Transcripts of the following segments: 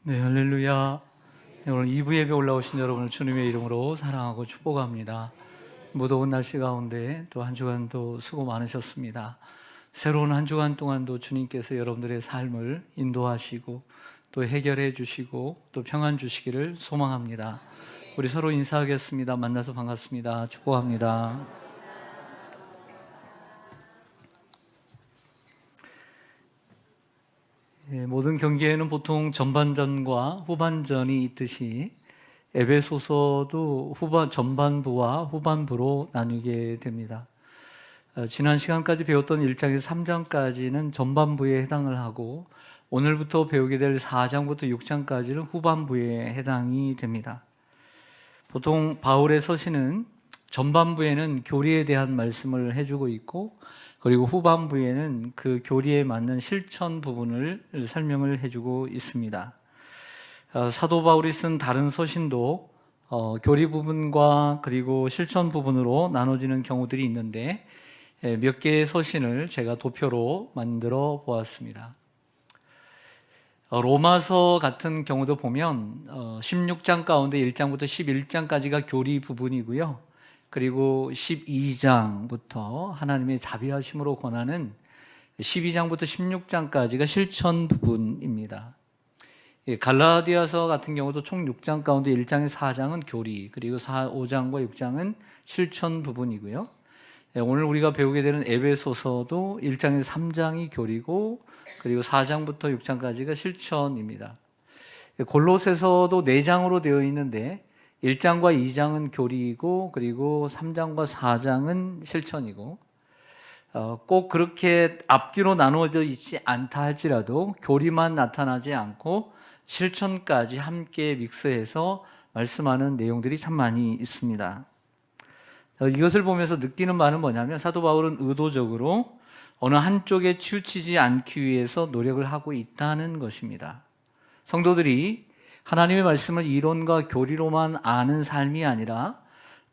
네, 할렐루야. 네, 오늘 2부 예배 올라오신 여러분을 주님의 이름으로 사랑하고 축복합니다. 무더운 날씨 가운데 또 한 주간도 수고 많으셨습니다. 새로운 한 주간 동안도 주님께서 여러분들의 삶을 인도하시고 또 해결해 주시고 또 평안 주시기를 소망합니다. 우리 서로 인사하겠습니다. 만나서 반갑습니다. 축복합니다. 모든 경기에는 보통 전반전과 후반전이 있듯이 에베소서도 전반부와 후반부로 나뉘게 됩니다. 지난 시간까지 배웠던 1장에서 3장까지는 전반부에 해당을 하고 오늘부터 배우게 될 4장부터 6장까지는 후반부에 해당이 됩니다. 보통 바울의 서신은 전반부에는 교리에 대한 말씀을 해주고 있고 그리고 후반부에는 그 교리에 맞는 실천 부분을 설명을 해주고 있습니다. 사도 바울이 쓴 다른 서신도 교리 부분과 그리고 실천 부분으로 나눠지는 경우들이 있는데 몇 개의 서신을 제가 도표로 만들어 보았습니다. 로마서 같은 경우도 보면 16장 가운데 1장부터 11장까지가 교리 부분이고요. 그리고 12장부터 하나님의 자비하심으로 권하는 12장부터 16장까지가 실천 부분입니다. 갈라디아서 같은 경우도 총 6장 가운데 1장에서 4장은 교리, 그리고 5장과 6장은 실천 부분이고요. 오늘 우리가 배우게 되는 에베소서도 1장에서 3장이 교리고 그리고 4장부터 6장까지가 실천입니다. 골로새서도 4장으로 되어 있는데 1장과 2장은 교리이고 그리고 3장과 4장은 실천이고 꼭 그렇게 앞뒤로 나누어져 있지 않다 할지라도 교리만 나타나지 않고 실천까지 함께 믹스해서 말씀하는 내용들이 참 많이 있습니다. 이것을 보면서 느끼는 바는 뭐냐면 사도 바울은 의도적으로 어느 한쪽에 치우치지 않기 위해서 노력을 하고 있다는 것입니다. 성도들이 하나님의 말씀을 이론과 교리로만 아는 삶이 아니라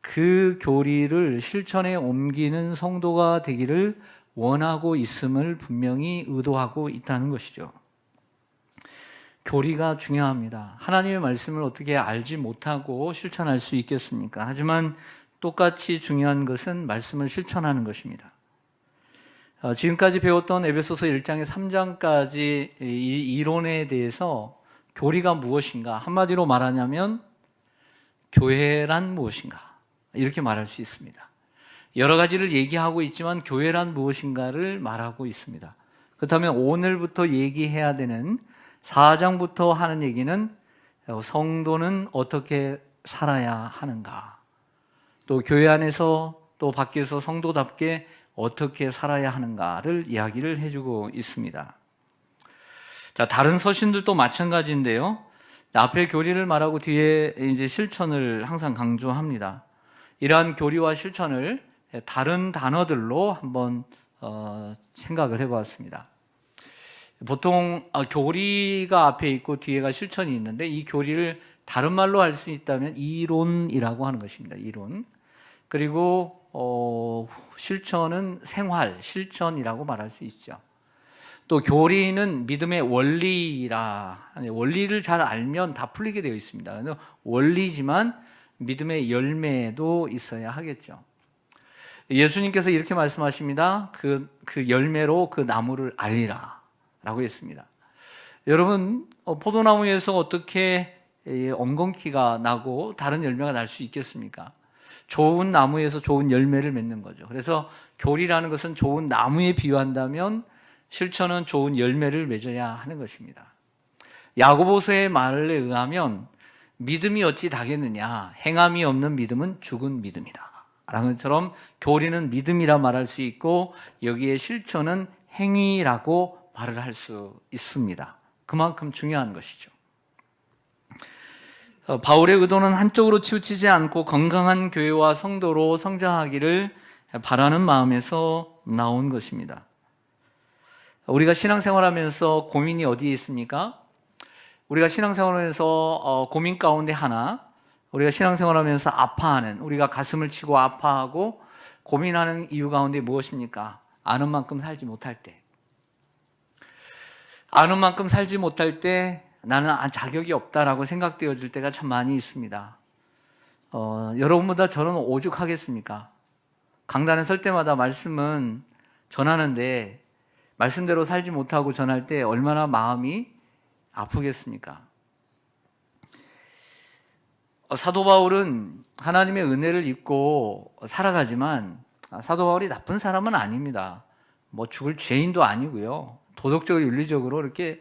그 교리를 실천에 옮기는 성도가 되기를 원하고 있음을 분명히 의도하고 있다는 것이죠. 교리가 중요합니다. 하나님의 말씀을 어떻게 알지 못하고 실천할 수 있겠습니까? 하지만 똑같이 중요한 것은 말씀을 실천하는 것입니다. 지금까지 배웠던 에베소서 1장에 3장까지 이 이론에 대해서 교리가 무엇인가? 한마디로 말하자면 교회란 무엇인가? 이렇게 말할 수 있습니다. 여러 가지를 얘기하고 있지만 교회란 무엇인가를 말하고 있습니다. 그렇다면 오늘부터 얘기해야 되는 4장부터 하는 얘기는 성도는 어떻게 살아야 하는가? 또 교회 안에서 또 밖에서 성도답게 어떻게 살아야 하는가를 이야기를 해주고 있습니다. 자, 다른 서신들도 마찬가지인데요. 앞에 교리를 말하고 뒤에 이제 실천을 항상 강조합니다. 이러한 교리와 실천을 다른 단어들로 한번 생각을 해보았습니다. 보통 교리가 앞에 있고 뒤에가 실천이 있는데 이 교리를 다른 말로 할 수 있다면 이론이라고 하는 것입니다. 이론. 그리고 실천은 생활, 실천이라고 말할 수 있죠. 또 교리는 믿음의 원리를 잘 알면 다 풀리게 되어 있습니다. 그래서 원리지만 믿음의 열매도 있어야 하겠죠. 예수님께서 이렇게 말씀하십니다. 그 열매로 그 나무를 알리라 라고 했습니다. 여러분, 포도나무에서 어떻게 엉겅퀴가 나고 다른 열매가 날 수 있겠습니까? 좋은 나무에서 좋은 열매를 맺는 거죠. 그래서 교리라는 것은 좋은 나무에 비유한다면 실천은 좋은 열매를 맺어야 하는 것입니다. 야고보서의 말에 의하면 믿음이 어찌 다겠느냐, 행함이 없는 믿음은 죽은 믿음이다 라는 것처럼 교리는 믿음이라 말할 수 있고 여기에 실천은 행위라고 말을 할 수 있습니다. 그만큼 중요한 것이죠. 바울의 의도는 한쪽으로 치우치지 않고 건강한 교회와 성도로 성장하기를 바라는 마음에서 나온 것입니다. 우리가 신앙생활하면서 고민이 어디에 있습니까? 우리가 신앙생활하면서 고민 가운데 하나, 우리가 신앙생활하면서 아파하는, 우리가 가슴을 치고 아파하고 고민하는 이유 가운데 무엇입니까? 아는 만큼 살지 못할 때. 아는 만큼 살지 못할 때 나는 자격이 없다라고 생각되어질 때가 참 많이 있습니다. 여러분보다 저는 오죽하겠습니까? 강단에 설 때마다 말씀은 전하는데 말씀대로 살지 못하고 전할 때 얼마나 마음이 아프겠습니까? 사도 바울은 하나님의 은혜를 입고 살아가지만 사도 바울이 나쁜 사람은 아닙니다. 뭐 죽을 죄인도 아니고요. 도덕적으로 윤리적으로 이렇게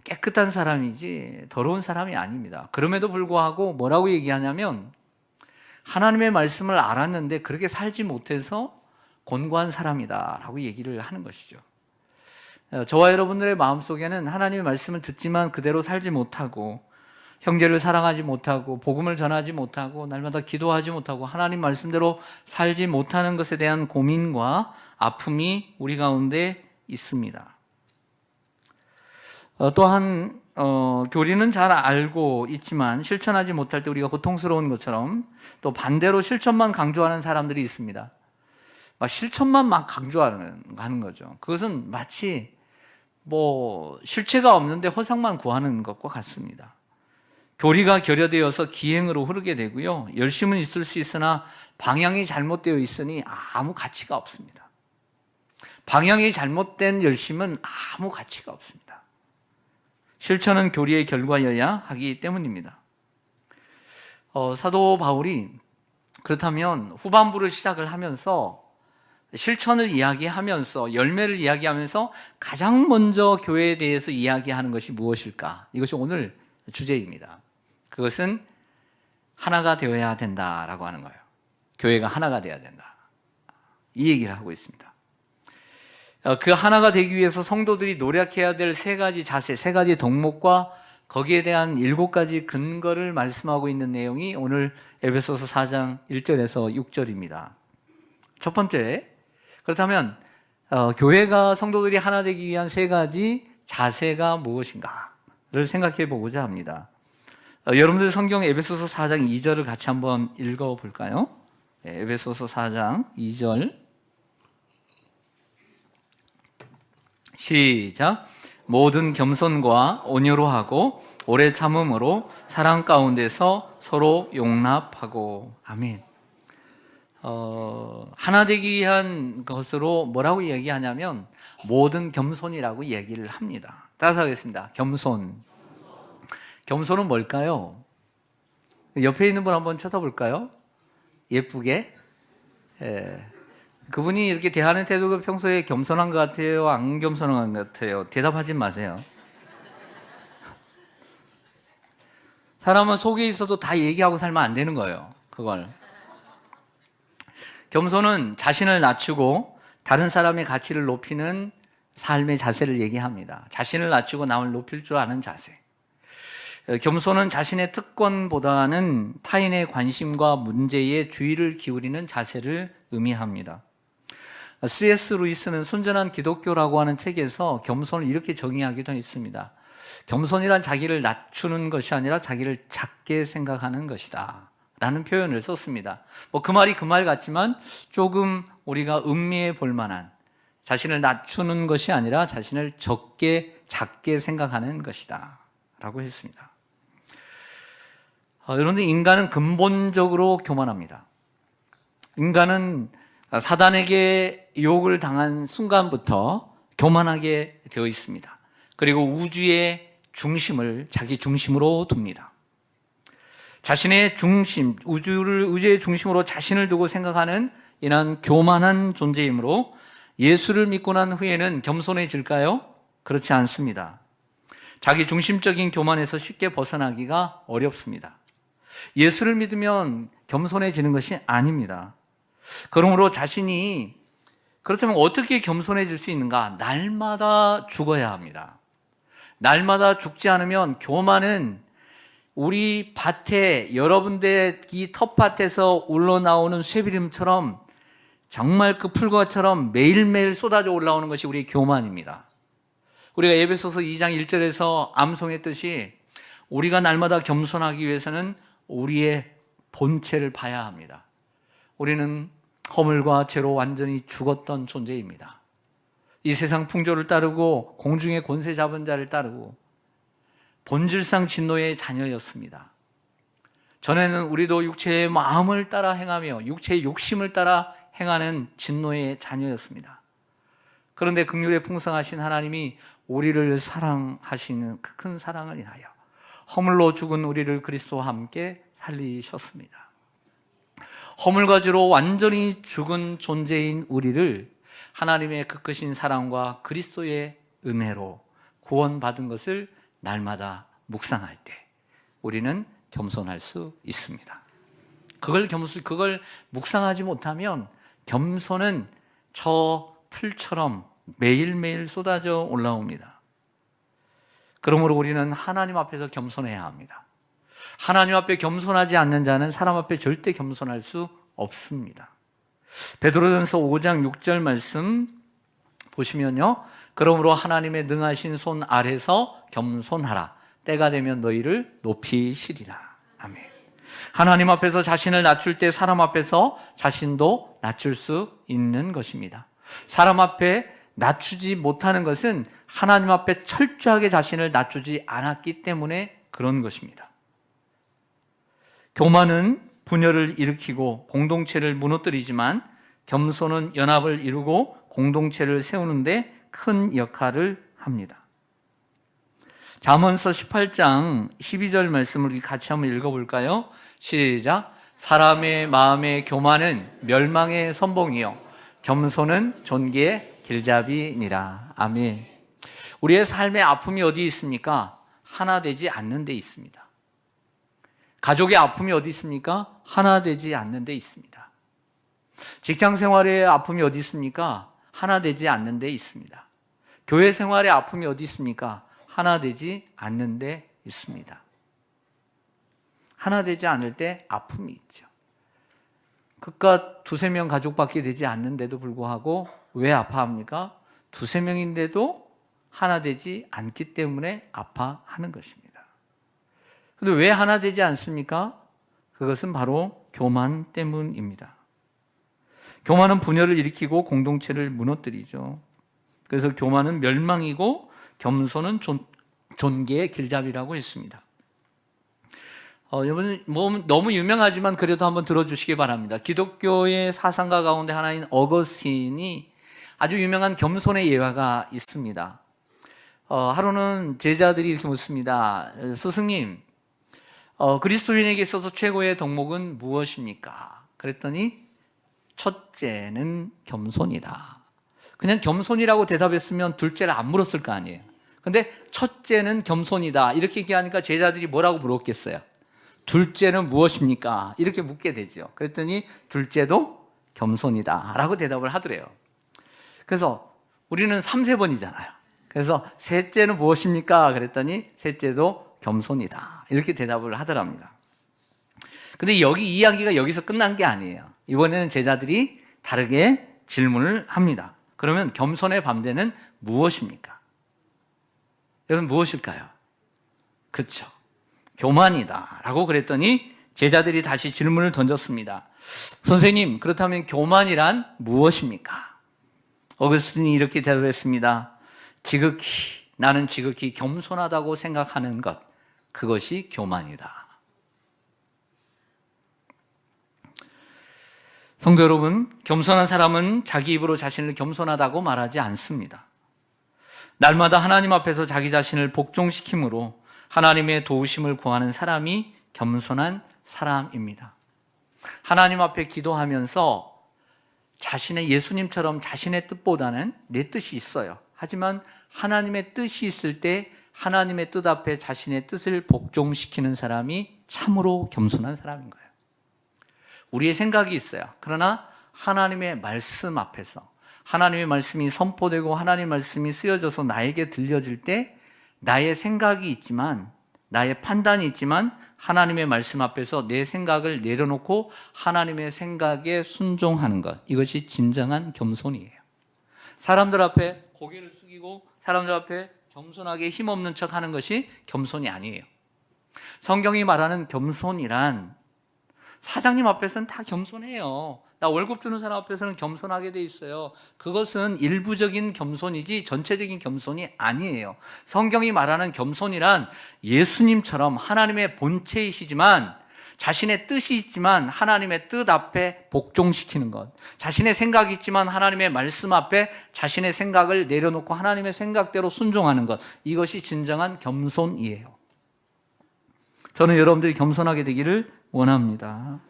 깨끗한 사람이지 더러운 사람이 아닙니다. 그럼에도 불구하고 뭐라고 얘기하냐면 하나님의 말씀을 알았는데 그렇게 살지 못해서 곤고한 사람이다 라고 얘기를 하는 것이죠. 저와 여러분들의 마음속에는 하나님의 말씀을 듣지만 그대로 살지 못하고 형제를 사랑하지 못하고 복음을 전하지 못하고 날마다 기도하지 못하고 하나님 말씀대로 살지 못하는 것에 대한 고민과 아픔이 우리 가운데 있습니다. 또한 교리는 잘 알고 있지만 실천하지 못할 때 우리가 고통스러운 것처럼 또 반대로 실천만 강조하는 사람들이 있습니다. 실천만 막 강조하는 거죠. 그것은 마치 실체가 없는데 허상만 구하는 것과 같습니다. 교리가 결여되어서 기행으로 흐르게 되고요. 열심은 있을 수 있으나 방향이 잘못되어 있으니 아무 가치가 없습니다. 방향이 잘못된 열심은 아무 가치가 없습니다. 실천은 교리의 결과여야 하기 때문입니다. 사도 바울이 그렇다면 후반부를 시작을 하면서 실천을 이야기하면서 열매를 이야기하면서 가장 먼저 교회에 대해서 이야기하는 것이 무엇일까? 이것이 오늘 주제입니다. 그것은 하나가 되어야 된다라고 하는 거예요. 교회가 하나가 되어야 된다. 이 얘기를 하고 있습니다. 그 하나가 되기 위해서 성도들이 노력해야 될 세 가지 자세, 세 가지 덕목과 거기에 대한 7가지 근거를 말씀하고 있는 내용이 오늘 에베소서 4장 1절에서 6절입니다. 첫 번째, 그렇다면 교회가 성도들이 하나 되기 위한 세 가지 자세가 무엇인가를 생각해 보고자 합니다. 여러분들 성경 에베소서 4장 2절을 같이 한번 읽어볼까요? 에베소서 4장 2절 시작. 모든 겸손과 온유로 하고 오래 참음으로 사랑 가운데서 서로 용납하고. 아멘. 하나 되기 위한 것으로 뭐라고 얘기하냐면 모든 겸손이라고 얘기를 합니다. 따라서 하겠습니다. 겸손. 겸손은 뭘까요? 옆에 있는 분 한번 쳐다볼까요? 예쁘게. 그분이 이렇게 대하는 태도가 평소에 겸손한 것 같아요? 안 겸손한 것 같아요? 대답하지 마세요. 사람은 속에 있어도 다 얘기하고 살면 안 되는 거예요. 그걸. 겸손은 자신을 낮추고 다른 사람의 가치를 높이는 삶의 자세를 얘기합니다. 자신을 낮추고 남을 높일 줄 아는 자세. 겸손은 자신의 특권보다는 타인의 관심과 문제에 주의를 기울이는 자세를 의미합니다. C.S. 루이스는 순전한 기독교라고 하는 책에서 겸손을 이렇게 정의하기도 했습니다. 겸손이란 자기를 낮추는 것이 아니라 자기를 작게 생각하는 것이다 라는 표현을 썼습니다. 그 말이 그 말 같지만 조금 우리가 음미해 볼 만한, 자신을 낮추는 것이 아니라 자신을 작게 생각하는 것이다 라고 했습니다. 여러분들, 인간은 근본적으로 교만합니다. 인간은 사단에게 유혹을 당한 순간부터 교만하게 되어 있습니다. 그리고 우주의 중심을 자기 중심으로 둡니다. 자신의 중심, 우주의 중심으로 자신을 두고 생각하는 이런 교만한 존재이므로 예수를 믿고 난 후에는 겸손해질까요? 그렇지 않습니다. 자기 중심적인 교만에서 쉽게 벗어나기가 어렵습니다. 예수를 믿으면 겸손해지는 것이 아닙니다. 그러므로 자신이 그렇다면 어떻게 겸손해질 수 있는가? 날마다 죽어야 합니다. 날마다 죽지 않으면 교만은 우리 밭에, 여러분들의 이 텃밭에서 올라나오는 쇠비림처럼 정말 그 풀과처럼 매일매일 쏟아져 올라오는 것이 우리의 교만입니다. 우리가 에베소서 2장 1절에서 암송했듯이 우리가 날마다 겸손하기 위해서는 우리의 본체를 봐야 합니다. 우리는 허물과 죄로 완전히 죽었던 존재입니다. 이 세상 풍조를 따르고 공중의 권세 잡은 자를 따르고 본질상 진노의 자녀였습니다. 전에는 우리도 육체의 마음을 따라 행하며 육체의 욕심을 따라 행하는 진노의 자녀였습니다. 그런데 긍휼에 풍성하신 하나님이 우리를 사랑하시는 그 큰 사랑을 인하여 허물로 죽은 우리를 그리스도와 함께 살리셨습니다. 허물과 죄로 완전히 죽은 존재인 우리를 하나님의 그 크신 사랑과 그리스도의 은혜로 구원받은 것을 날마다 묵상할 때 우리는 겸손할 수 있습니다. 그걸 묵상하지 못하면 겸손은 저 풀처럼 매일매일 쏟아져 올라옵니다. 그러므로 우리는 하나님 앞에서 겸손해야 합니다. 하나님 앞에 겸손하지 않는 자는 사람 앞에 절대 겸손할 수 없습니다. 베드로전서 5장 6절 말씀 보시면요, 그러므로 하나님의 능하신 손 아래서 겸손하라. 때가 되면 너희를 높이시리라. 아멘. 하나님 앞에서 자신을 낮출 때 사람 앞에서 자신도 낮출 수 있는 것입니다. 사람 앞에 낮추지 못하는 것은 하나님 앞에 철저하게 자신을 낮추지 않았기 때문에 그런 것입니다. 교만은 분열을 일으키고 공동체를 무너뜨리지만 겸손은 연합을 이루고 공동체를 세우는데 큰 역할을 합니다. 잠언서 18장 12절 말씀을 같이 한번 읽어볼까요? 시작. 사람의 마음의 교만은 멸망의 선봉이요 겸손은 존귀의 길잡이니라. 아멘. 우리의 삶의 아픔이 어디 있습니까? 하나 되지 않는 데 있습니다. 가족의 아픔이 어디 있습니까? 하나 되지 않는 데 있습니다. 직장 생활의 아픔이 어디 있습니까? 하나 되지 않는 데 있습니다. 교회 생활의 아픔이 어디 있습니까? 하나 되지 않는 데 있습니다. 하나 되지 않을 때 아픔이 있죠. 그깟 두세 명 가족밖에 되지 않는데도 불구하고 왜 아파합니까? 두세 명인데도 하나 되지 않기 때문에 아파하는 것입니다. 그런데 왜 하나 되지 않습니까? 그것은 바로 교만 때문입니다. 교만은 분열을 일으키고 공동체를 무너뜨리죠. 그래서 교만은 멸망이고 겸손은 존귀의 길잡이라고 했습니다. 여러분 너무 유명하지만 그래도 한번 들어주시기 바랍니다. 기독교의 사상가 가운데 하나인 어거스틴이 아주 유명한 겸손의 예화가 있습니다. 하루는 제자들이 이렇게 묻습니다. 스승님, 그리스도인에게 있어서 최고의 덕목은 무엇입니까? 그랬더니 첫째는 겸손이다. 그냥 겸손이라고 대답했으면 둘째를 안 물었을 거 아니에요. 근데 첫째는 겸손이다 이렇게 얘기하니까 제자들이 뭐라고 물었겠어요? 둘째는 무엇입니까? 이렇게 묻게 되죠. 그랬더니 둘째도 겸손이다 라고 대답을 하더래요. 그래서 우리는 3세번이잖아요. 그래서 셋째는 무엇입니까? 그랬더니 셋째도 겸손이다 이렇게 대답을 하더랍니다. 근데 여기 이야기가 여기서 끝난 게 아니에요. 이번에는 제자들이 다르게 질문을 합니다. 그러면 겸손의 반대는 무엇입니까? 여러분 무엇일까요? 그렇죠. 교만이다 라고 그랬더니 제자들이 다시 질문을 던졌습니다. 선생님, 그렇다면 교만이란 무엇입니까? 어거스틴이 이렇게 대답했습니다. 나는 지극히 겸손하다고 생각하는 것, 그것이 교만이다. 성도 여러분, 겸손한 사람은 자기 입으로 자신을 겸손하다고 말하지 않습니다. 날마다 하나님 앞에서 자기 자신을 복종시킴으로 하나님의 도우심을 구하는 사람이 겸손한 사람입니다. 하나님 앞에 기도하면서 자신의 예수님처럼 자신의 뜻보다는 내 뜻이 있어요. 하지만 하나님의 뜻이 있을 때 하나님의 뜻 앞에 자신의 뜻을 복종시키는 사람이 참으로 겸손한 사람인 거예요. 우리의 생각이 있어요. 그러나 하나님의 말씀 앞에서 하나님의 말씀이 선포되고 하나님의 말씀이 쓰여져서 나에게 들려질 때 나의 생각이 있지만, 나의 판단이 있지만 하나님의 말씀 앞에서 내 생각을 내려놓고 하나님의 생각에 순종하는 것, 이것이 진정한 겸손이에요. 사람들 앞에 고개를 숙이고 사람들 앞에 겸손하게 힘없는 척 하는 것이 겸손이 아니에요. 성경이 말하는 겸손이란 사장님 앞에서는 다 겸손해요. 나 월급 주는 사람 앞에서는 겸손하게 돼 있어요. 그것은 일부적인 겸손이지 전체적인 겸손이 아니에요. 성경이 말하는 겸손이란 예수님처럼 하나님의 본체이시지만 자신의 뜻이 있지만 하나님의 뜻 앞에 복종시키는 것, 자신의 생각이 있지만 하나님의 말씀 앞에 자신의 생각을 내려놓고 하나님의 생각대로 순종하는 것, 이것이 진정한 겸손이에요. 저는 여러분들이 겸손하게 되기를 원합니다.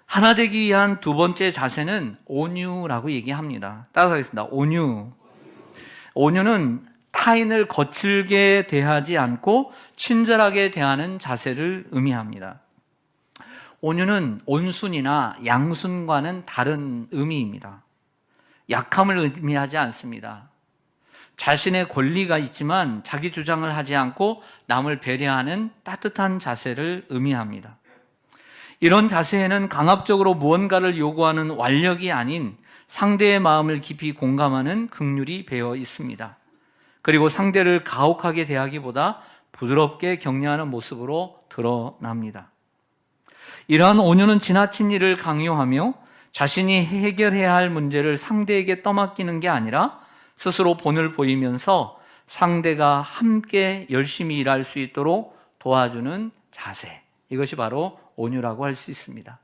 하나 되기 위한 두 번째 자세는 온유라고 얘기합니다. 따라가겠습니다. 온유. 온유는 타인을 거칠게 대하지 않고 친절하게 대하는 자세를 의미합니다. 온유는 온순이나 양순과는 다른 의미입니다. 약함을 의미하지 않습니다. 자신의 권리가 있지만 자기 주장을 하지 않고 남을 배려하는 따뜻한 자세를 의미합니다. 이런 자세에는 강압적으로 무언가를 요구하는 완력이 아닌 상대의 마음을 깊이 공감하는 긍휼이 배어 있습니다. 그리고 상대를 가혹하게 대하기보다 부드럽게 격려하는 모습으로 드러납니다. 이러한 온유는 지나친 일을 강요하며 자신이 해결해야 할 문제를 상대에게 떠맡기는 게 아니라 스스로 본을 보이면서 상대가 함께 열심히 일할 수 있도록 도와주는 자세, 이것이 바로 온유라고 할 수 있습니다.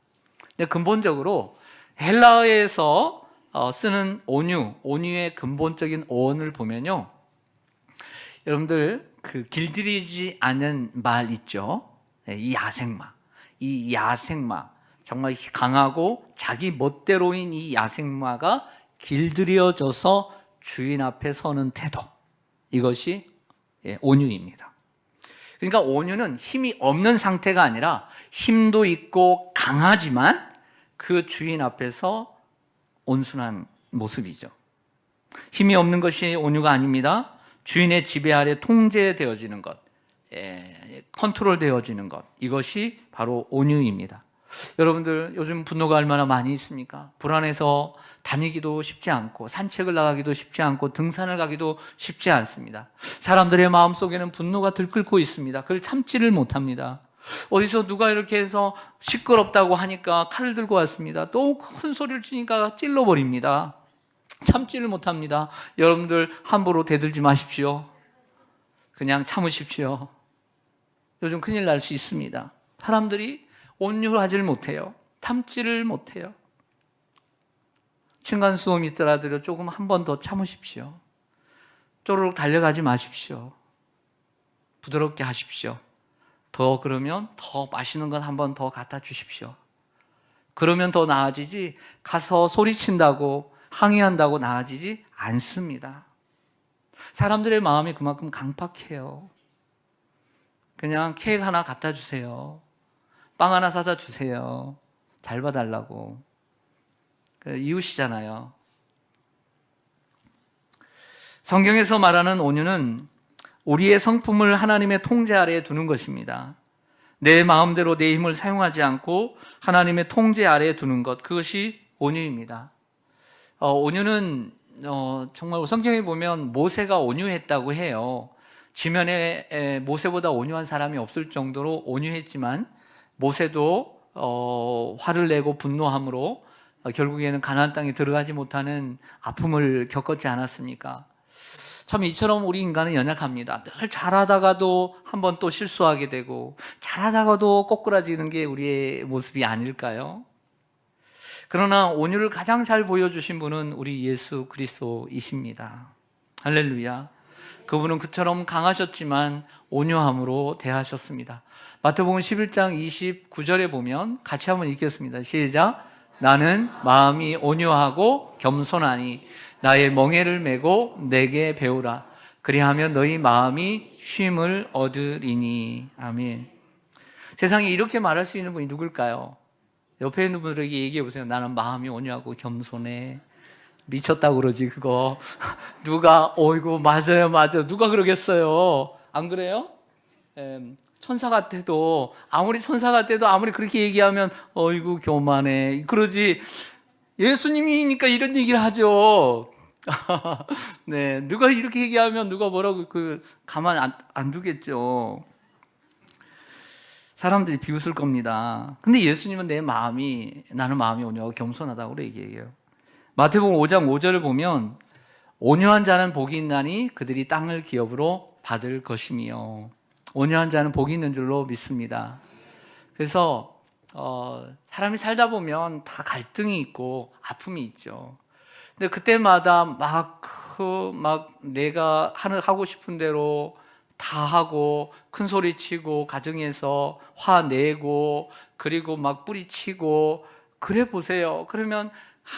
근데 근본적으로 헬라어에서 쓰는 온유의 근본적인 어원을 보면요, 여러분들 길들이지 않은 말 있죠? 이 야생마, 정말 강하고 자기 멋대로인 이 야생마가 길들여져서 주인 앞에 서는 태도, 이것이 온유입니다. 그러니까 온유는 힘이 없는 상태가 아니라 힘도 있고 강하지만 그 주인 앞에서 온순한 모습이죠. 힘이 없는 것이 온유가 아닙니다. 주인의 지배 아래 통제되어지는 것, 컨트롤되어지는 것, 이것이 바로 온유입니다. 여러분들 요즘 분노가 얼마나 많이 있습니까? 불안해서 다니기도 쉽지 않고 산책을 나가기도 쉽지 않고 등산을 가기도 쉽지 않습니다. 사람들의 마음속에는 분노가 들끓고 있습니다. 그걸 참지를 못합니다. 어디서 누가 이렇게 해서 시끄럽다고 하니까 칼을 들고 왔습니다. 또 큰 소리를 치니까 찔러버립니다. 참지를 못합니다. 여러분들 함부로 대들지 마십시오. 그냥 참으십시오. 요즘 큰일 날 수 있습니다. 사람들이 온유하지를 못해요. 참지를 못해요. 층간소음이 있더라도 조금 한 번 더 참으십시오. 쪼르륵 달려가지 마십시오. 부드럽게 하십시오. 더 그러면 더 맛있는 건 한 번 더 갖다 주십시오. 그러면 더 나아지지, 가서 소리친다고 항의한다고 나아지지 않습니다. 사람들의 마음이 그만큼 강팍해요. 그냥 케이크 하나 갖다 주세요. 빵 하나 사다 주세요. 잘 봐달라고. 이웃이잖아요. 성경에서 말하는 온유는 우리의 성품을 하나님의 통제 아래에 두는 것입니다. 내 마음대로 내 힘을 사용하지 않고 하나님의 통제 아래에 두는 것, 그것이 온유입니다. 온유는 정말 성경에 보면 모세가 온유했다고 해요. 지면에 모세보다 온유한 사람이 없을 정도로 온유했지만 모세도 화를 내고 분노함으로 결국에는 가나안 땅에 들어가지 못하는 아픔을 겪었지 않았습니까? 참 이처럼 우리 인간은 연약합니다. 늘 잘하다가도 한번 또 실수하게 되고 잘하다가도 꼬꾸라지는 게 우리의 모습이 아닐까요? 그러나 온유를 가장 잘 보여주신 분은 우리 예수 그리스도이십니다. 할렐루야. 그분은 그처럼 강하셨지만 온유함으로 대하셨습니다. 마태복음 11장 29절에 보면 같이 한번 읽겠습니다. 시작. 나는 마음이 온유하고 겸손하니 나의 멍에를 메고 내게 배우라. 그리하면 너희 마음이 쉼을 얻으리니. 아멘. 세상에 이렇게 말할 수 있는 분이 누굴까요? 옆에 있는 분들에게 얘기해 보세요. 나는 마음이 온유하고 겸손해. 미쳤다고 그러지 그거. 누가 어이구 맞아요. 누가 그러겠어요. 안 그래요? 천사 같아도 아무리 그렇게 얘기하면 어이구 교만해 그러지. 예수님이니까 이런 얘기를 하죠. 네, 누가 이렇게 얘기하면 누가 뭐라고 가만 안 두겠죠. 사람들이 비웃을 겁니다. 근데 예수님은 나는 마음이 온유하고 겸손하다고 얘기해요. 마태복음 5장 5절을 보면 온유한 자는 복이 있나니 그들이 땅을 기업으로 받을 것이며, 온유한 자는 복이 있는 줄로 믿습니다. 그래서 사람이 살다 보면 다 갈등이 있고 아픔이 있죠. 근데 그때마다 막 내가 하고 싶은 대로 다 하고 큰 소리 치고 가정에서 화내고 그리고 막 뿌리치고 그래 보세요. 그러면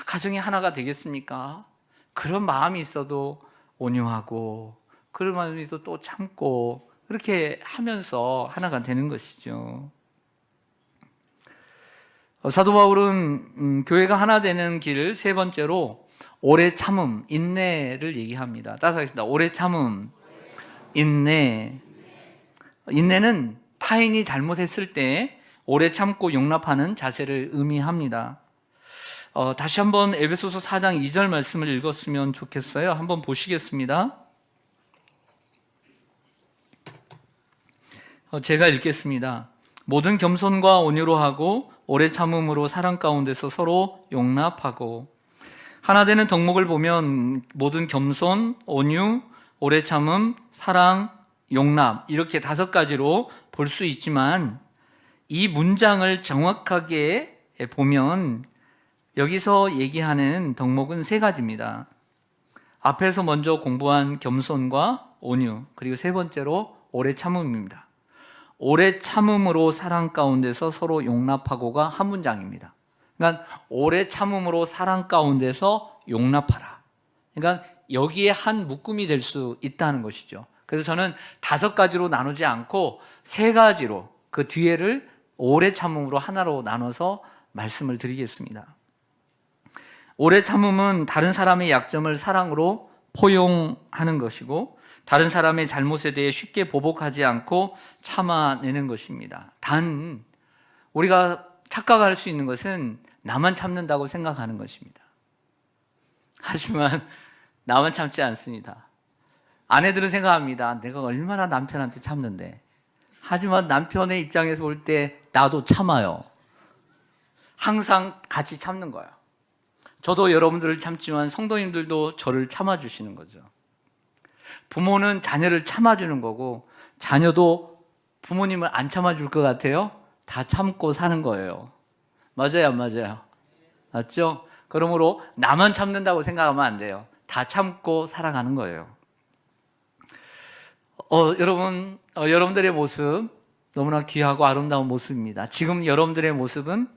가정이 하나가 되겠습니까? 그런 마음이 있어도 온유하고 그런 마음이 있어도 또 참고 그렇게 하면서 하나가 되는 것이죠. 사도 바울은 교회가 하나 되는 길 세 번째로 오래 참음, 인내를 얘기합니다. 따라하겠습니다. 오래 참음, 인내. 인내는 타인이 잘못했을 때 오래 참고 용납하는 자세를 의미합니다. 다시 한번 에베소서 4장 2절 말씀을 읽었으면 좋겠어요. 한번 보시겠습니다. 제가 읽겠습니다. 모든 겸손과 온유로 하고 오래 참음으로 사랑 가운데서 서로 용납하고. 하나 되는 덕목을 보면 모든 겸손, 온유, 오래 참음, 사랑, 용납 이렇게 5가지로 볼 수 있지만 이 문장을 정확하게 보면 여기서 얘기하는 덕목은 3가지입니다. 앞에서 먼저 공부한 겸손과 온유, 그리고 세 번째로 오래 참음입니다. 오래 참음으로 사랑 가운데서 서로 용납하고가 한 문장입니다. 그러니까 오래 참음으로 사랑 가운데서 용납하라. 그러니까 여기에 한 묶음이 될 수 있다는 것이죠. 그래서 저는 5가지로 나누지 않고 3가지로 그 뒤에를 오래 참음으로 하나로 나눠서 말씀을 드리겠습니다. 오래 참음은 다른 사람의 약점을 사랑으로 포용하는 것이고 다른 사람의 잘못에 대해 쉽게 보복하지 않고 참아내는 것입니다. 단 우리가 착각할 수 있는 것은 나만 참는다고 생각하는 것입니다. 하지만 나만 참지 않습니다. 아내들은 생각합니다. 내가 얼마나 남편한테 참는데. 하지만 남편의 입장에서 볼 때 나도 참아요. 항상 같이 참는 거예요. 저도 여러분들을 참지만 성도님들도 저를 참아주시는 거죠. 부모는 자녀를 참아주는 거고 자녀도 부모님을 안 참아줄 것 같아요? 다 참고 사는 거예요. 맞아요, 안 맞아요? 맞죠? 그러므로 나만 참는다고 생각하면 안 돼요. 다 참고 살아가는 거예요. 여러분들의 모습 너무나 귀하고 아름다운 모습입니다. 지금 여러분들의 모습은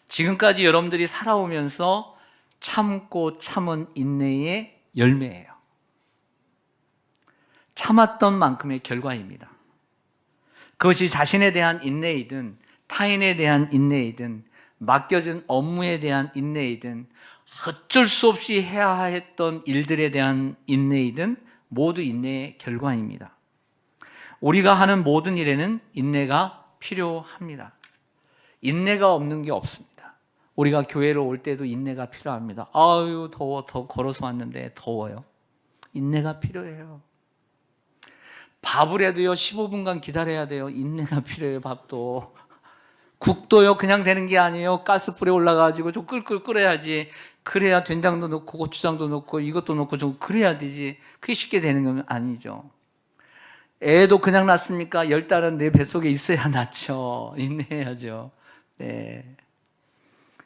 지금까지 여러분들이 살아오면서 참고 참은 인내의 열매예요. 참았던 만큼의 결과입니다. 그것이 자신에 대한 인내이든 타인에 대한 인내이든 맡겨진 업무에 대한 인내이든 어쩔 수 없이 해야 했던 일들에 대한 인내이든 모두 인내의 결과입니다. 우리가 하는 모든 일에는 인내가 필요합니다. 인내가 없는 게 없습니다. 우리가 교회로 올 때도 인내가 필요합니다. 아유 더워, 더 걸어서 왔는데 더워요. 인내가 필요해요. 밥을 해도요 15분간 기다려야 돼요. 인내가 필요해요. 밥도 국도요 그냥 되는 게 아니에요. 가스불에 올라가지고 좀 끌끌 끓여야지. 그래야 된장도 넣고 고추장도 넣고 이것도 넣고 좀 그래야 되지. 그게 쉽게 되는 건 아니죠. 애도 그냥 낳습니까? 10달은 내 뱃속에 있어야 낳죠. 인내해야죠. 네.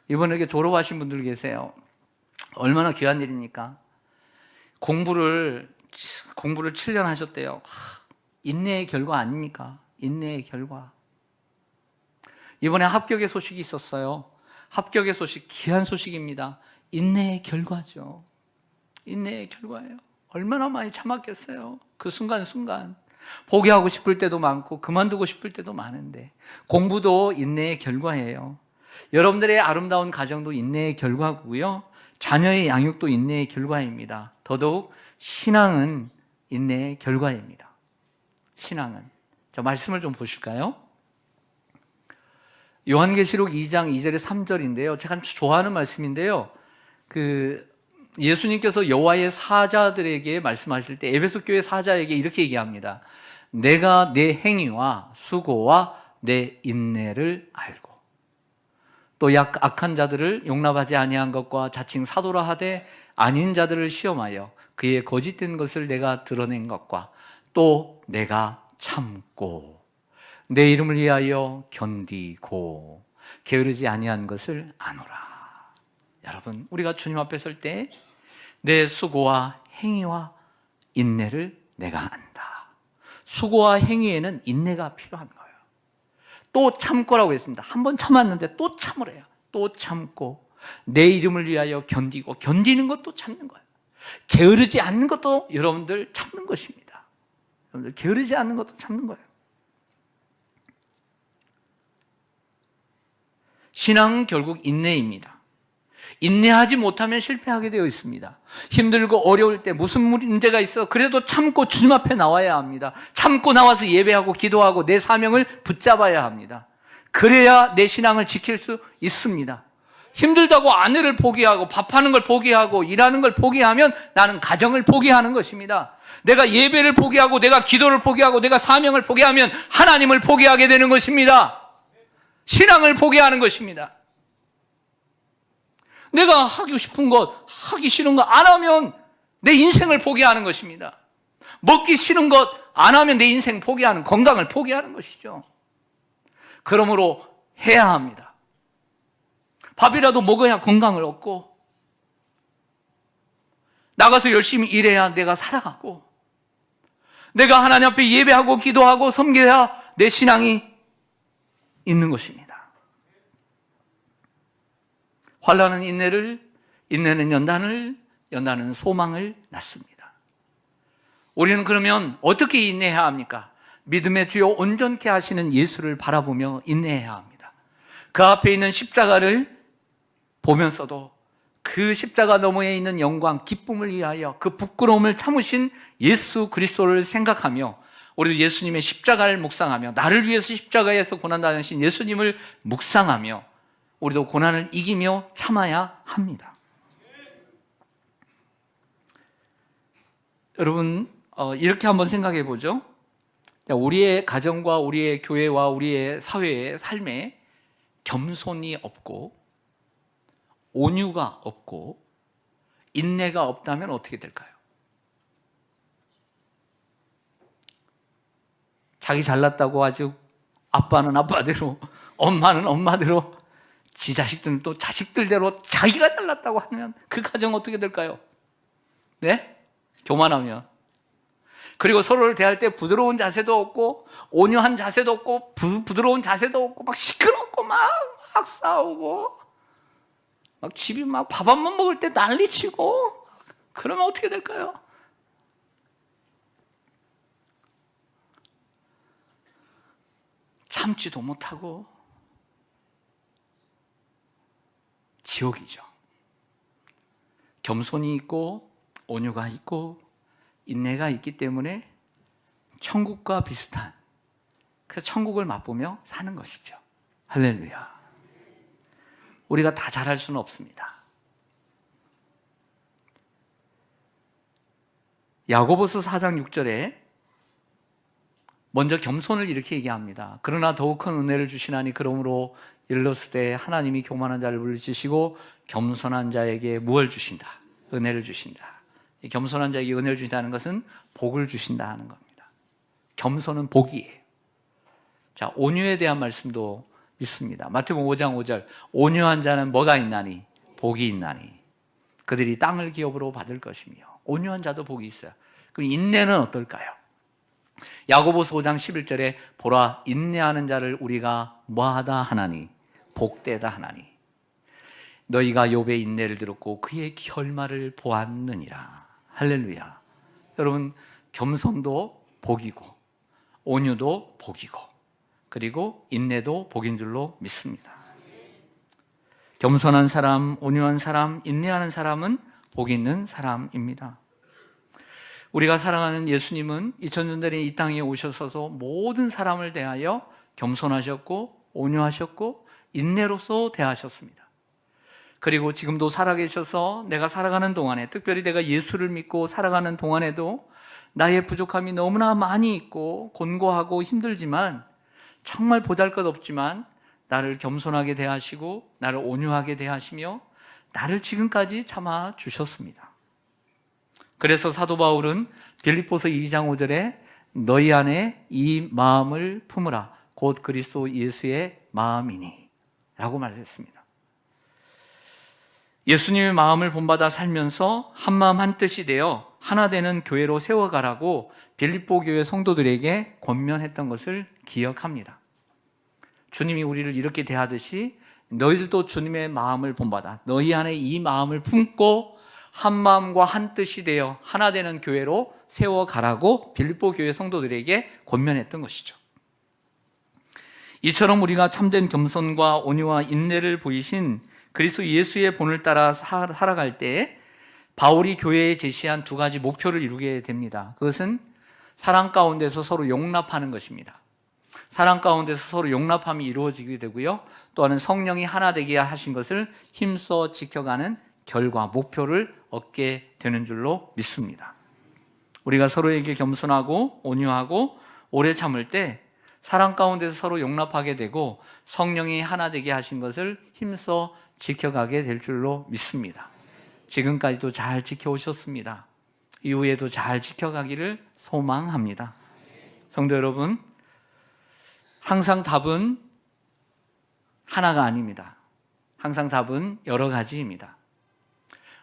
이번에 이렇게 졸업하신 분들 계세요. 얼마나 귀한 일입니까? 공부를 7년 하셨대요. 인내의 결과 아닙니까? 인내의 결과. 이번에 합격의 소식이 있었어요. 합격의 소식, 귀한 소식입니다. 인내의 결과죠. 인내의 결과예요. 얼마나 많이 참았겠어요. 그 순간순간. 포기하고 싶을 때도 많고 그만두고 싶을 때도 많은데 공부도 인내의 결과예요. 여러분들의 아름다운 가정도 인내의 결과고요. 자녀의 양육도 인내의 결과입니다. 더더욱 신앙은 인내의 결과입니다. 신앙은. 저 말씀을 좀 보실까요? 요한계시록 2장 2절에 3절인데요. 제가 참 좋아하는 말씀인데요. 예수님께서 여호와의 사자들에게 말씀하실 때 에베소 교회 사자에게 이렇게 얘기합니다. 내가 내 행위와 수고와 내 인내를 알고 또 악한 자들을 용납하지 아니한 것과 자칭 사도라 하되 아닌 자들을 시험하여 그의 거짓된 것을 내가 드러낸 것과 또 내가 참고 내 이름을 위하여 견디고 게으르지 아니한 것을 아노라. 여러분, 우리가 주님 앞에 설 때 내 수고와 행위와 인내를 내가 안다. 수고와 행위에는 인내가 필요한 거예요. 또 참고라고 했습니다. 한 번 참았는데 또 참으래요. 또 참고 내 이름을 위하여 견디고, 견디는 것도 참는 거예요. 게으르지 않는 것도 여러분들 참는 것입니다. 여러분들 게으르지 않는 것도 참는 거예요. 신앙은 결국 인내입니다. 인내하지 못하면 실패하게 되어 있습니다. 힘들고 어려울 때 무슨 문제가 있어 그래도 참고 주님 앞에 나와야 합니다. 참고 나와서 예배하고 기도하고 내 사명을 붙잡아야 합니다. 그래야 내 신앙을 지킬 수 있습니다. 힘들다고 아내를 포기하고 밥하는 걸 포기하고 일하는 걸 포기하면 나는 가정을 포기하는 것입니다. 내가 예배를 포기하고 내가 기도를 포기하고 내가 사명을 포기하면 하나님을 포기하게 되는 것입니다. 신앙을 포기하는 것입니다. 내가 하고 싶은 것, 하기 싫은 거 안 하면 내 인생을 포기하는 것입니다. 먹기 싫은 것 안 하면 내 인생 포기하는, 건강을 포기하는 것이죠. 그러므로 해야 합니다. 밥이라도 먹어야 건강을 얻고 나가서 열심히 일해야 내가 살아가고 내가 하나님 앞에 예배하고 기도하고 섬겨야 내 신앙이 있는 것입니다. 환난은 인내를, 인내는 연단을, 연단은 소망을 낳습니다. 우리는 그러면 어떻게 인내해야 합니까? 믿음의 주요 온전케 하시는 예수를 바라보며 인내해야 합니다. 그 앞에 있는 십자가를 보면서도 그 십자가 너머에 있는 영광, 기쁨을 위하여 그 부끄러움을 참으신 예수 그리스도를 생각하며 우리도 예수님의 십자가를 묵상하며 나를 위해서 십자가에서 고난당하신 예수님을 묵상하며 우리도 고난을 이기며 참아야 합니다. 여러분, 이렇게 한번 생각해 보죠. 우리의 가정과 우리의 교회와 우리의 사회의 삶에 겸손이 없고 온유가 없고 인내가 없다면 어떻게 될까요? 자기 잘났다고 아주 아빠는 아빠대로 엄마는 엄마대로 지 자식들은 또 자식들대로 자기가 잘났다고 하면 그 가정 어떻게 될까요? 네? 교만하면. 그리고 서로를 대할 때 부드러운 자세도 없고 온유한 자세도 없고 부드러운 자세도 없고 막 시끄럽고 막 싸우고 막 집이 막 밥 한 번 먹을 때 난리치고 그러면 어떻게 될까요? 참지도 못하고 지옥이죠. 겸손이 있고 온유가 있고 인내가 있기 때문에 천국과 비슷한 그 천국을 맛보며 사는 것이죠. 할렐루야. 우리가 다 잘할 수는 없습니다. 야고보서 4장 6절에 먼저 겸손을 이렇게 얘기합니다. 그러나 더욱 큰 은혜를 주시나니 그러므로 일렀을 하나님이 교만한 자를 물리치시고 겸손한 자에게 무엇을 주신다? 은혜를 주신다. 이 겸손한 자에게 은혜를 주신다는 것은 복을 주신다 하는 겁니다. 겸손은 복이에요. 자, 온유에 대한 말씀도 있습니다. 마태복음 5장 5절 온유한 자는 뭐가 있나니? 복이 있나니 그들이 땅을 기업으로 받을 것이며 온유한 자도 복이 있어요. 그럼 인내는 어떨까요? 야고보서 5장 11절에 보라 인내하는 자를 우리가 뭐하다 하나니? 복되다 하나니 너희가 욥의 인내를 들었고 그의 결말을 보았느니라. 할렐루야. 여러분, 겸손도 복이고 온유도 복이고 그리고 인내도 복인 줄로 믿습니다. 겸손한 사람, 온유한 사람, 인내하는 사람은 복 있는 사람입니다. 우리가 사랑하는 예수님은 2000년 전에 이 땅에 오셔서 모든 사람을 대하여 겸손하셨고 온유하셨고 인내로서 대하셨습니다. 그리고 지금도 살아계셔서 내가 살아가는 동안에 특별히 내가 예수를 믿고 살아가는 동안에도 나의 부족함이 너무나 많이 있고 곤고하고 힘들지만 정말 보잘것없지만 나를 겸손하게 대하시고 나를 온유하게 대하시며 나를 지금까지 참아 주셨습니다. 그래서 사도 바울은 빌립보서 2장 5절에 너희 안에 이 마음을 품으라 곧 그리스도 예수의 마음이니 라고 말했습니다. 예수님의 마음을 본받아 살면서 한마음 한뜻이 되어 하나 되는 교회로 세워가라고 빌립보 교회 성도들에게 권면했던 것을 기억합니다. 주님이 우리를 이렇게 대하듯이 너희들도 주님의 마음을 본받아 너희 안에 이 마음을 품고 한 마음과 한 뜻이 되어 하나 되는 교회로 세워가라고 빌립보 교회 성도들에게 권면했던 것이죠. 이처럼 우리가 참된 겸손과 온유와 인내를 보이신 그리스도 예수의 본을 따라 살아갈 때 바울이 교회에 제시한 두 가지 목표를 이루게 됩니다. 그것은 사랑 가운데서 서로 용납하는 것입니다. 사랑 가운데서 서로 용납함이 이루어지게 되고요. 또한 성령이 하나 되게 하신 것을 힘써 지켜가는 결과, 목표를 얻게 되는 줄로 믿습니다. 우리가 서로에게 겸손하고 온유하고 오래 참을 때 사랑 가운데서 서로 용납하게 되고 성령이 하나 되게 하신 것을 힘써 지켜가게 될 줄로 믿습니다. 지금까지도 잘 지켜오셨습니다. 이후에도 잘 지켜가기를 소망합니다. 성도 여러분, 항상 답은 하나가 아닙니다. 항상 답은 여러 가지입니다.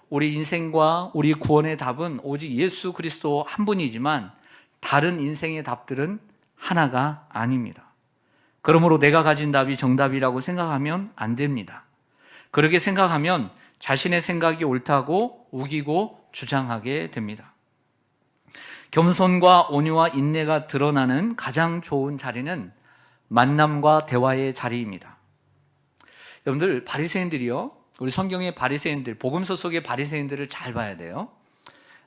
우리 인생과 우리 구원의 답은 오직 예수 그리스도 한 분이지만 다른 인생의 답들은 하나가 아닙니다. 그러므로 내가 가진 답이 정답이라고 생각하면 안 됩니다. 그렇게 생각하면 자신의 생각이 옳다고 우기고 주장하게 됩니다. 겸손과 온유와 인내가 드러나는 가장 좋은 자리는 만남과 대화의 자리입니다. 여러분들, 바리새인들이요, 우리 성경의 바리새인들, 복음서 속의 바리새인들을 잘 봐야 돼요.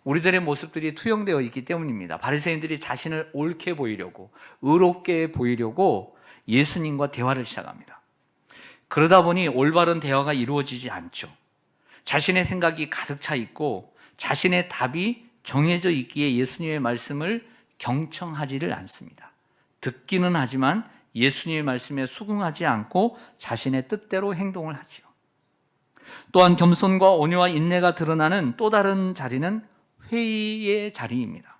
우리들의 모습들이 투영되어 있기 때문입니다. 바리새인들이 자신을 옳게 보이려고, 의롭게 보이려고 예수님과 대화를 시작합니다. 그러다 보니 올바른 대화가 이루어지지 않죠. 자신의 생각이 가득 차 있고 자신의 답이 정해져 있기에 예수님의 말씀을 경청하지를 않습니다. 듣기는 하지만 예수님의 말씀에 수긍하지 않고 자신의 뜻대로 행동을 하죠. 또한 겸손과 온유와 인내가 드러나는 또 다른 자리는 회의의 자리입니다.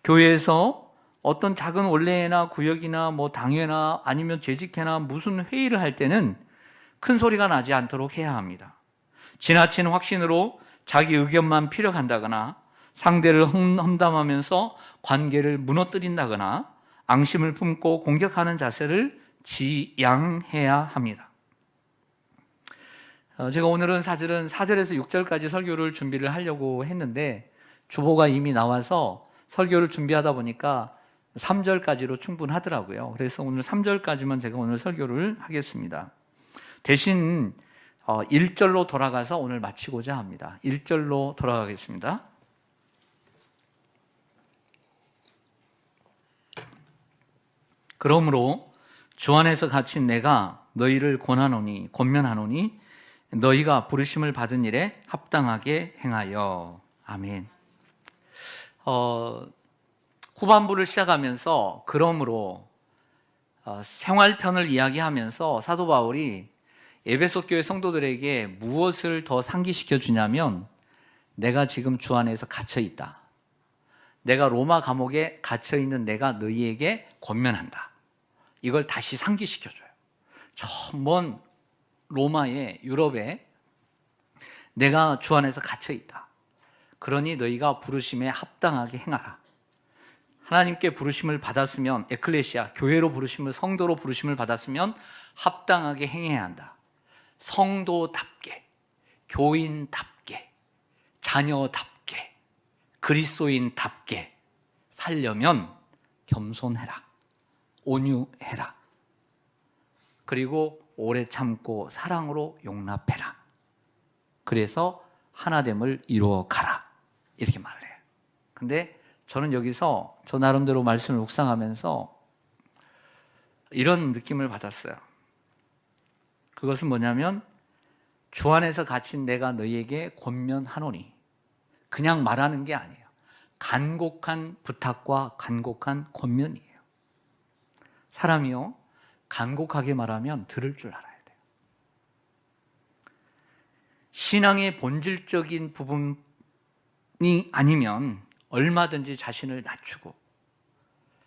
교회에서 어떤 작은 원례나 구역이나 당회나 아니면 재직회나 무슨 회의를 할 때는 큰 소리가 나지 않도록 해야 합니다. 지나친 확신으로 자기 의견만 피력한다거나 상대를 험담하면서 관계를 무너뜨린다거나 앙심을 품고 공격하는 자세를 지양해야 합니다. 제가 오늘은 사실은 4절에서 6절까지 설교를 준비를 하려고 했는데 주보가 이미 나와서 설교를 준비하다 보니까 3절까지로 충분하더라고요. 그래서 오늘 3절까지만 제가 오늘 설교를 하겠습니다. 대신 1절로 돌아가서 오늘 마치고자 합니다. 1절로 돌아가겠습니다. 그러므로 주 안에서 갇힌 내가 너희를 권면하노니 너희가 부르심을 받은 일에 합당하게 행하여. 아멘. 후반부를 시작하면서 그러므로 생활편을 이야기하면서 사도 바울이 에베소 교회 성도들에게 무엇을 더 상기시켜 주냐면 내가 지금 주 안에서 갇혀 있다. 내가 로마 감옥에 갇혀 있는 내가 너희에게 권면한다. 이걸 다시 상기시켜 줘요. 저 먼 로마의 유럽에 내가 주 안에서 갇혀 있다. 그러니 너희가 부르심에 합당하게 행하라. 하나님께 부르심을 받았으면 에클레시아, 교회로 부르심을, 성도로 부르심을 받았으면 합당하게 행해야 한다. 성도답게, 교인답게, 자녀답게, 그리스도인답게 살려면 겸손해라, 온유해라, 그리고 오래 참고 사랑으로 용납해라. 그래서 하나됨을 이루어 가라. 이렇게 말을 해요. 근데 저는 여기서 저 나름대로 말씀을 묵상하면서 이런 느낌을 받았어요. 그것은 뭐냐면 주 안에서 갇힌 내가 너희에게 권면하노니, 그냥 말하는 게 아니에요. 간곡한 부탁과 간곡한 권면이에요. 사람이요, 간곡하게 말하면 들을 줄 알아야 돼요. 신앙의 본질적인 부분이 아니면 얼마든지 자신을 낮추고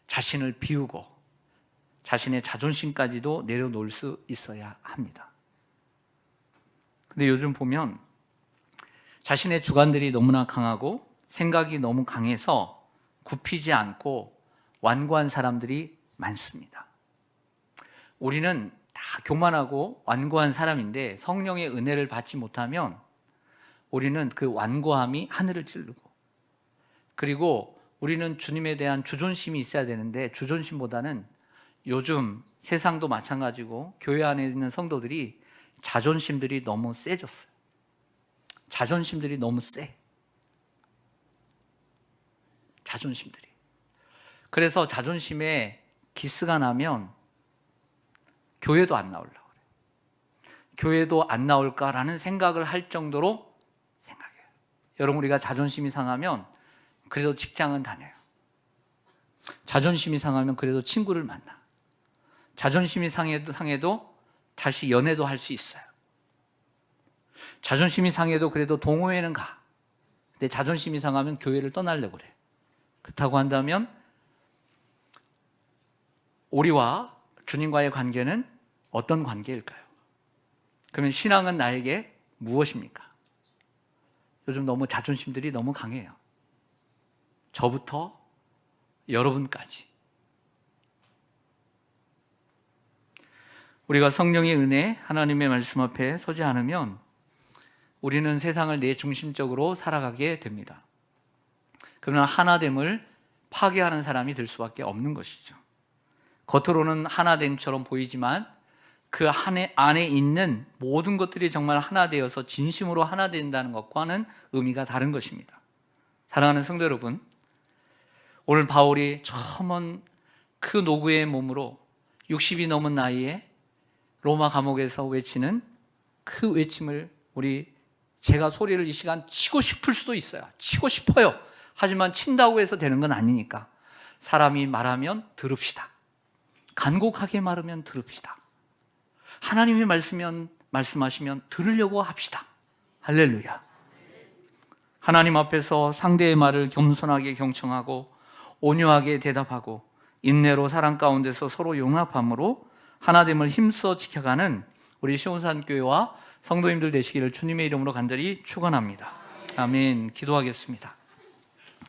자신을 비우고 자신의 자존심까지도 내려놓을 수 있어야 합니다. 근데 요즘 보면 자신의 주관들이 너무나 강하고 생각이 너무 강해서 굽히지 않고 완고한 사람들이 많습니다. 우리는 다 교만하고 완고한 사람인데 성령의 은혜를 받지 못하면 우리는 그 완고함이 하늘을 찌르고, 그리고 우리는 주님에 대한 주존심이 있어야 되는데 주존심보다는 요즘 세상도 마찬가지고 교회 안에 있는 성도들이 자존심들이 너무 세졌어요. 자존심들이 너무 세. 자존심들이. 그래서 자존심에 기스가 나면 교회도 안 나오려고 그래요. 교회도 안 나올까라는 생각을 할 정도로 생각해요. 여러분, 우리가 자존심이 상하면 그래도 직장은 다녀요. 자존심이 상하면 그래도 친구를 만나. 자존심이 상해도 다시 연애도 할 수 있어요. 자존심이 상해도 그래도 동호회는 가. 근데 자존심이 상하면 교회를 떠나려고 그래. 그렇다고 한다면 우리와 주님과의 관계는 어떤 관계일까요? 그러면 신앙은 나에게 무엇입니까? 요즘 너무 자존심들이 너무 강해요. 저부터 여러분까지. 우리가 성령의 은혜, 하나님의 말씀 앞에 서지 않으면 우리는 세상을 내 중심적으로 살아가게 됩니다. 그러나 하나됨을 파괴하는 사람이 될 수밖에 없는 것이죠. 겉으로는 하나됨처럼 보이지만 그 안에 있는 모든 것들이 정말 하나 되어서 진심으로 하나 된다는 것과는 의미가 다른 것입니다. 사랑하는 성도 여러분, 오늘 바울이 처음 그 노구의 몸으로 60이 넘은 나이에 로마 감옥에서 외치는 그 외침을 제가 소리를 이 시간 치고 싶을 수도 있어요. 치고 싶어요. 하지만 친다고 해서 되는 건 아니니까 사람이 말하면 들읍시다. 간곡하게 말하면 들읍시다. 하나님이 말씀하시면 들으려고 합시다. 할렐루야. 하나님 앞에서 상대의 말을 겸손하게 경청하고 온유하게 대답하고 인내로 사랑 가운데서 서로 용합함으로 하나됨을 힘써 지켜가는 우리 시온산교회와 성도님들 되시기를 주님의 이름으로 간절히 축원합니다. 아멘. 기도하겠습니다.